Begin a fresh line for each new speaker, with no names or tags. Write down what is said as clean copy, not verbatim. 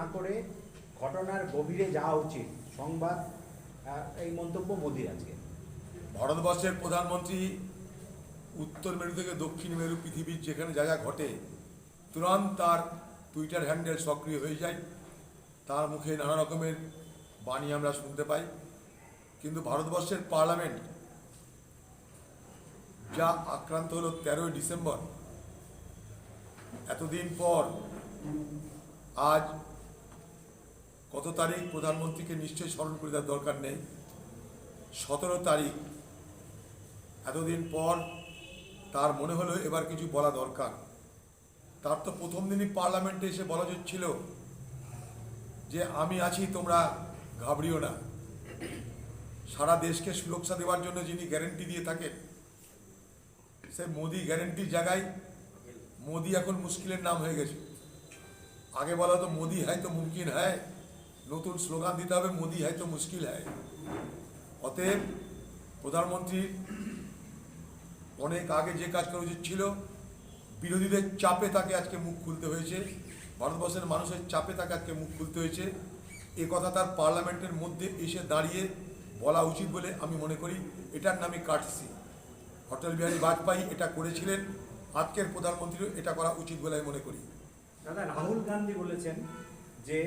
না করে ঘটনার গভীরে যাওয়া উচিত সংবাদ, এই মন্তব্য মোদির আজকে।
ভারতবর্ষের প্রধানমন্ত্রী উত্তর মেরু থেকে দক্ষিণ মেরু পৃথিবীর যেখানে যা যা ঘটে তুরন্ত তার টুইটার হ্যান্ডেল সক্রিয় হয়ে যায়, তার মুখে নানা রকমের বাণী আমরা শুনতে পাই। কিন্তু ভারতবর্ষের পার্লামেন্ট যা আক্রান্ত হলো 13ই ডিসেম্বর, এতদিন পর আজ কত তারিখ প্রধানমন্ত্রীকে নিশ্চয়ই স্মরণ করে দেওয়ার দরকার নেই, 17 তারিখ, এতদিন পর তার মনে হলো এবার কিছু বলা দরকার। তার তো প্রথম দিনই পার্লামেন্টে এসে বলা ছিল যে আমি আছি, তোমরা ঘাবড়িও না। সারা দেশকে সুরক্ষা দেওয়ার জন্য যিনি গ্যারেন্টি দিয়ে থাকেন, সে মোদি গ্যারেন্টির জায়গায় মোদি এখন মুশকিলের নাম হয়ে গেছে। আগে বলা হতো মোদি হ্যায় তো মুমকিন হ্যায়, নতুন স্লোগান দিতে হবে মোদি হ্যায় তো মুশকিল হ্যায়। অতএব প্রধানমন্ত্রীর অনেক আগে যে কাজ করা উচিত ছিল, বিরোধীদের চাপে তাকে আজকে মুখ খুলতে হয়েছে, ভারতবর্ষের মানুষের চাপে তাকে আজকে মুখ খুলতে হয়েছে। এ কথা তার পার্লামেন্টের মধ্যে এসে দাঁড়িয়ে বলা উচিত বলে আমি মনে করি। এটার নামই কাটসি। অটল বিহারী বাজপেয়ী এটা করেছিলেন, আজকের প্রধানমন্ত্রীও এটা করা উচিত বলে আমি মনে করি।
দাদা, রাহুল গান্ধী বলেছেন যে